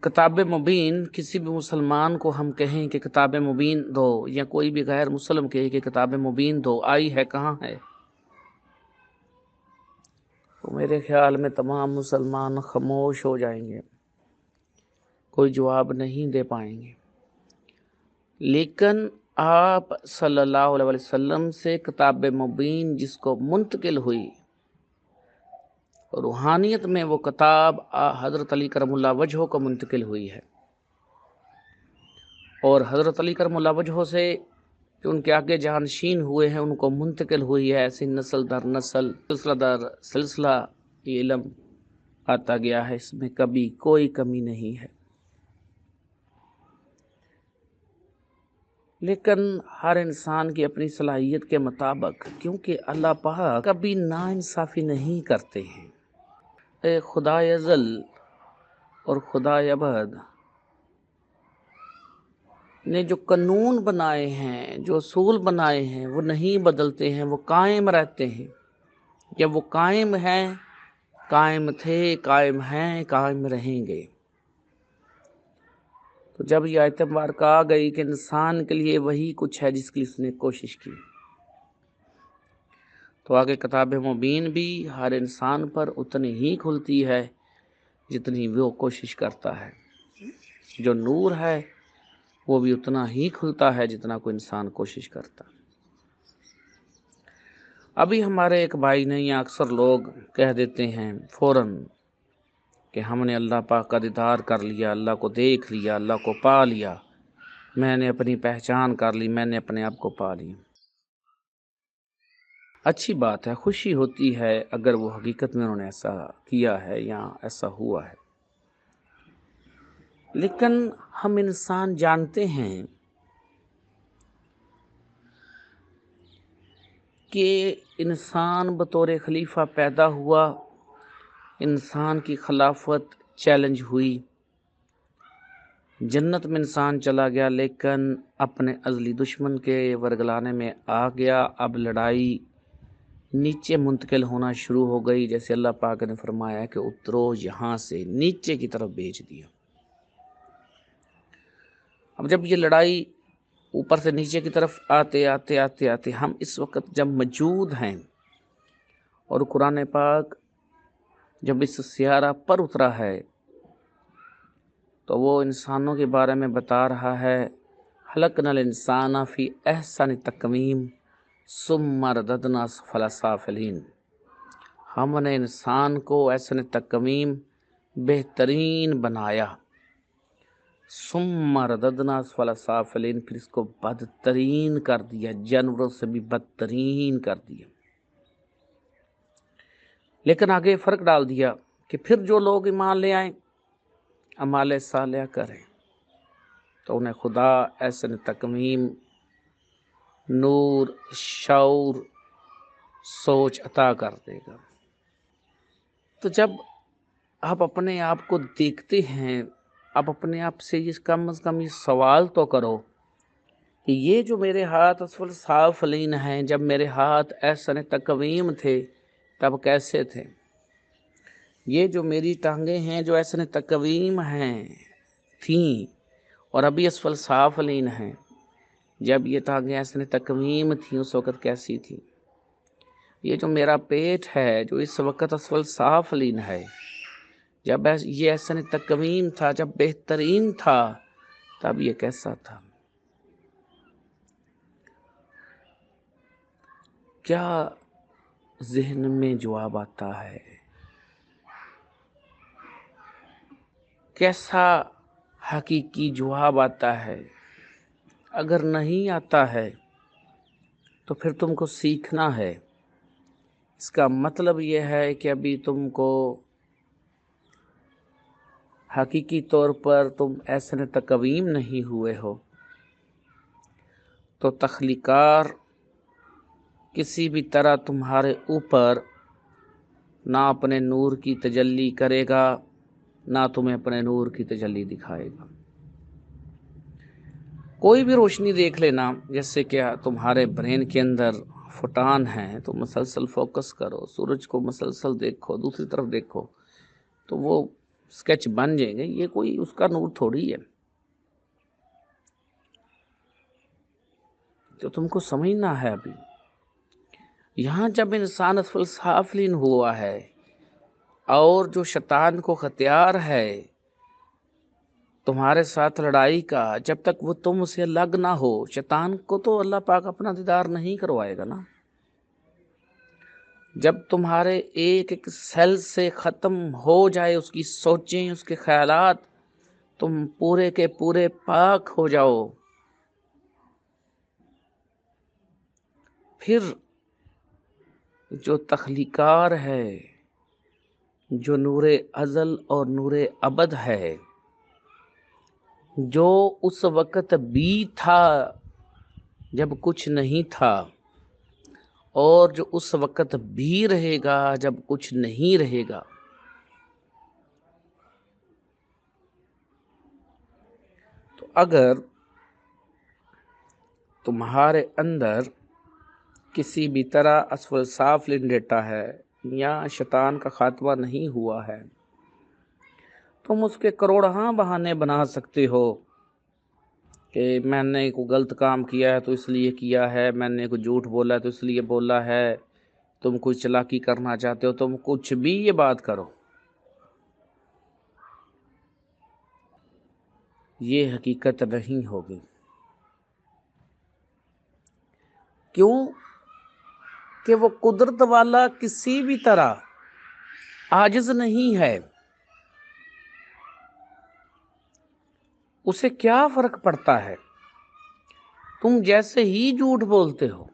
किताब मुबीन, किसी भी मुसलमान को हम कहें कि किताब मुबीन दो, या कोई भी गैर मुसलम कहे कि किताब मुबीन दो, आई है कहाँ है, तो मेरे ख्याल में तमाम मुसलमान खामोश हो जाएंगे, कोई जवाब नहीं दे पाएंगे। लेकिन आप सल्लल्लाहु अलैहि वसल्लम से किताब मुबीन जिसको मुंतकिल हुई, रूहानियत में वो किताब हज़रत अली करमुल्लाह वजह को मुंतकिल हुई है, और हज़रत अली करमुल्लाह वजह से जो उनके आगे जानशीन हुए हैं उनको मुंतकिल हुई है। ऐसी नस्ल दर नस्ल, सिलसिला दर सिलसिला ये इल्म आता गया है, इसमें कभी कोई कमी नहीं है। लेकिन हर इंसान की अपनी सलाहियत के मुताबिक, क्योंकि अल्लाह पाक कभी नाइंसाफ़ी नहीं करते हैं। खुदाए अज़ल और खुदाए अबद ने जो कानून बनाए हैं, जो असूल बनाए हैं, वो नहीं बदलते हैं, वो कायम रहते हैं। जब वो कायम हैं, कायम थे, कायम हैं, कायम रहेंगे। तो जब ये आयत मुबारक आ गई कि इंसान के लिए वही कुछ है जिसकी उसने कोशिश की, तो आगे किताब मुबीन भी हर इंसान पर उतनी ही खुलती है जितनी वो कोशिश करता है। जो नूर है वो भी उतना ही खुलता है जितना कोई इंसान कोशिश करता। अभी हमारे एक भाई ने, या अक्सर लोग कह देते हैं फ़ौरन कि हमने अल्लाह पाक का दीदार कर लिया, अल्लाह को देख लिया, अल्लाह को पा लिया, मैंने अपनी पहचान कर ली, मैंने अपने आप को पा लिया। अच्छी बात है, खुशी होती है अगर वो हकीकत में उन्होंने ऐसा किया है या ऐसा हुआ है। लेकिन हम इंसान जानते हैं कि इंसान बतौर खलीफा पैदा हुआ, इंसान की खिलाफत चैलेंज हुई, जन्नत में इंसान चला गया, लेकिन अपने अज़ली दुश्मन के वरगलाने में आ गया। अब लड़ाई नीचे मुंतकिल होना शुरू हो गई, जैसे अल्लाह पाक ने फरमाया कि उतरो यहाँ से, नीचे की तरफ भेज दिया। अब जब ये लड़ाई ऊपर से नीचे की तरफ आते आते आते आते हम इस वक्त जब मौजूद हैं, और कुरान पाक जब इस सियारा पर उतरा है तो वो इंसानों के बारे में बता रहा है, खलक़नल इंसाना फ़ी अहसनि तक़वीम सुम्मा रददना असफ़ला साफ़िलीन। हमने इंसान को अहसन तक़वीम बेहतरीन बनाया, सुम्मा रददना असफ़ला साफ़िलीन, फिर इसको बदतरीन कर दिया, जानवरों से भी बदतरीन कर दिया। लेकिन आगे फ़र्क डाल दिया कि फिर जो लोग ईमान ले आए, अमाल सालिह करें, तो उन्हें खुदा ऐसन तकमीम, नूर, शऊर, सोच अता कर देगा। तो जब आप अपने आप को देखते हैं, आप अपने आप से ये कम से कम ये सवाल तो करो कि ये जो मेरे हाथ असफल साफलीन हैं, जब मेरे हाथ ऐसन तकवीम थे तब कैसे थे? ये जो मेरी टांगें हैं जो ऐसन तकवीम हैं थीं, और अभी असफल साफलीन हैं, जब ये टांगें ऐसन तकवीम थी उस वक़्त कैसी थी? ये जो मेरा पेट है जो इस वक़्त असफल साफलीन है, जब ये ऐसन तकवीम था, जब बेहतरीन था, तब ये कैसा था? क्या ज़हन में जवाब आता है? कैसा हकीकी जवाब आता है? अगर नहीं आता है तो फिर तुमको सीखना है। इसका मतलब ये है कि अभी तुमको हकीकी तौर पर तुम ऐसे तकवीम नहीं हुए हो, तो तख्लीकार किसी भी तरह तुम्हारे ऊपर ना अपने नूर की तजल्ली करेगा, ना तुम्हें अपने नूर की तजल्ली दिखाएगा। कोई भी रोशनी देख लेना, जैसे कि तुम्हारे ब्रेन के अंदर फुटान है, तो मुसलसल फोकस करो, सूरज को मुसलसल देखो, दूसरी तरफ देखो, तो वो स्केच बन जाएंगे, ये कोई उसका नूर थोड़ी है। तो तुमको समझना है अभी यहाँ जब इंसान असफल साफलीन हुआ है और जो शैतान को हथियार है तुम्हारे साथ लड़ाई का, जब तक वो तुमसे अलग ना हो, शैतान को तो अल्लाह पाक अपना दीदार नहीं करवाएगा ना। जब तुम्हारे एक एक सेल से खत्म हो जाए उसकी सोचें, उसके ख्यालात, तुम पूरे के पूरे पाक हो जाओ, फिर जो तख्लीकार है, जो नूरे अज़ल और नूरे अबद है, जो उस वक़्त भी था जब कुछ नहीं था, और जो उस वक़्त भी रहेगा जब कुछ नहीं रहेगा, तो अगर तुम्हारे अंदर किसी भी तरह असफल साफलिन डेटा है या शैतान का खात्मा नहीं हुआ है, तुम उसके करोड़ बहाने बना सकते हो कि मैंने को गलत काम किया है तो इसलिए किया है, मैंने को झूठ बोला है तो इसलिए बोला है, तुम कुछ चालाकी करना चाहते हो, तुम कुछ भी ये बात करो, ये हकीकत नहीं होगी। क्यों कि वो कुदरत वाला किसी भी तरह आजिज नहीं है। उसे क्या फर्क पड़ता है तुम जैसे ही झूठ बोलते हो,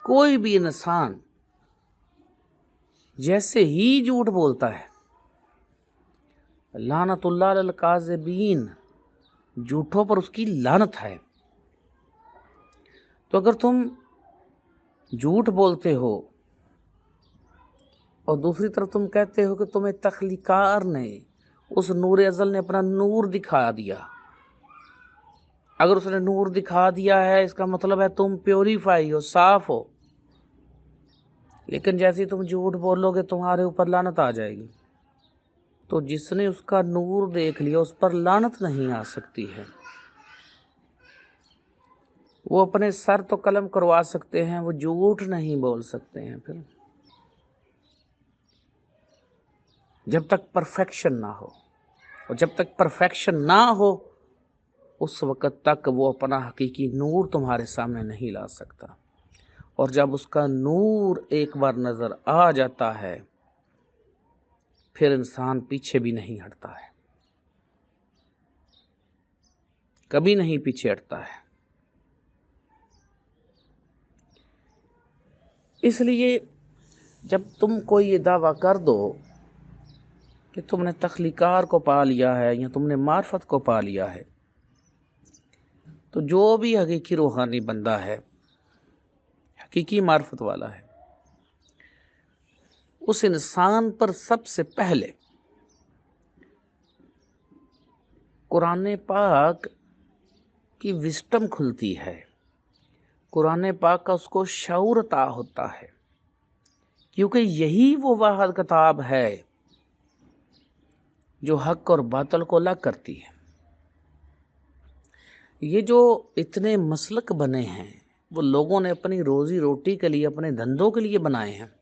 कोई भी इंसान जैसे ही झूठ बोलता है, लानतुल्लाह अलल काज़िबीन, झूठों पर उसकी लानत है। तो अगर तुम झूठ बोलते हो और दूसरी तरफ तुम कहते हो कि तुम्हें तख्लीकार ने, उस नूर अज़ल ने अपना नूर दिखा दिया, अगर उसने नूर दिखा दिया है इसका मतलब है तुम प्योरीफाई हो, साफ हो। लेकिन जैसे ही तुम झूठ बोलोगे तुम्हारे ऊपर लानत आ जाएगी। तो जिसने उसका नूर देख लिया उस पर लानत नहीं आ सकती है। वो अपने सर तो कलम करवा सकते हैं, वो झूठ नहीं बोल सकते हैं। फिर जब तक परफेक्शन ना हो, और जब तक परफेक्शन ना हो उस वक़्त तक वो अपना हकीकी नूर तुम्हारे सामने नहीं ला सकता। और जब उसका नूर एक बार नज़र आ जाता है फिर इंसान पीछे भी नहीं हटता है, कभी नहीं पीछे हटता है। इसलिए जब तुम कोई ये दावा कर दो कि तुमने तख्लीकार को पा लिया है या तुमने मार्फत को पा लिया है, तो जो भी हकीकी रूहानी बंदा है, हकीकी मार्फत वाला है, उस इंसान पर सबसे पहले कुरान पाक की विस्टम खुलती है, कुरान पाक का उसको शऊर अता होता है, क्योंकि यही वो वाहिद किताब है जो हक और बातल को अलग करती है। ये जो इतने मसलक बने हैं वो लोगों ने अपनी रोजी रोटी के लिए, अपने धंधों के लिए बनाए हैं।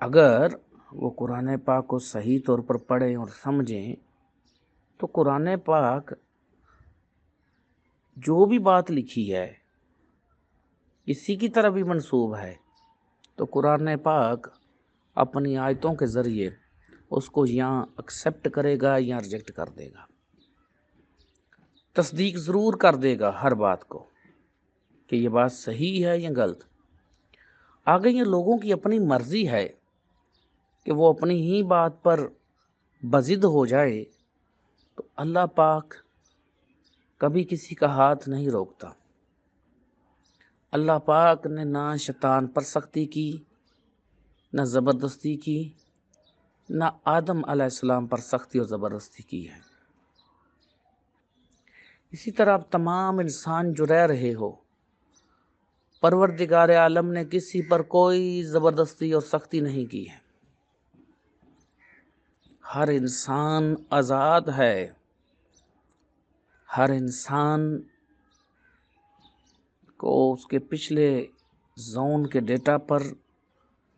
अगर वो कुरान पाक को सही तौर पर पढ़ें और समझें तो कुरान पाक जो भी बात लिखी है किसी की तरफ भी मंसूब है, तो कुरान पाक अपनी आयतों के ज़रिए उसको या एक्सेप्ट करेगा या रिजेक्ट कर देगा, तस्दीक ज़रूर कर देगा हर बात को कि ये बात सही है या गलत। आगे ये लोगों की अपनी मर्ज़ी है कि वो अपनी ही बात पर बज़िद हो जाए, तो अल्लाह पाक कभी किसी का हाथ नहीं रोकता। अल्लाह पाक ने ना शैतान पर सख्ती की, ना ज़बरदस्ती की, ना आदम अलैहिस्सलाम पर सख्ती और ज़बरदस्ती की है। इसी तरह आप तमाम इंसान जो रह रहे हो, परवरदिगार आलम ने किसी पर कोई ज़बरदस्ती और सख्ती नहीं की है। ہر انسان آزاد ہے، ہر انسان کو اس کے پچھلے زون کے ڈیٹا پر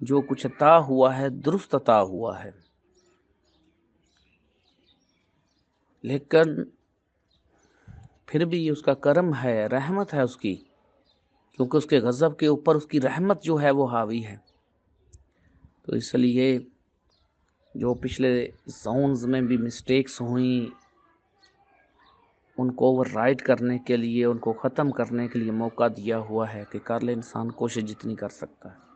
جو کچھ عطا ہوا ہے درست عطا ہوا ہے، لیکن پھر بھی اس کا کرم ہے، رحمت ہے اس کی، کیونکہ اس کے غضب کے اوپر اس کی رحمت جو ہے وہ حاوی ہے۔ تو اس لیے جو پچھلے زونز میں بھی مسٹیکس ہوئیں ان کو اوور رائٹ کرنے کے لیے، ان کو ختم کرنے کے لیے موقع دیا ہوا ہے کہ کر لے انسان کوشش جتنی کر سکتا ہے۔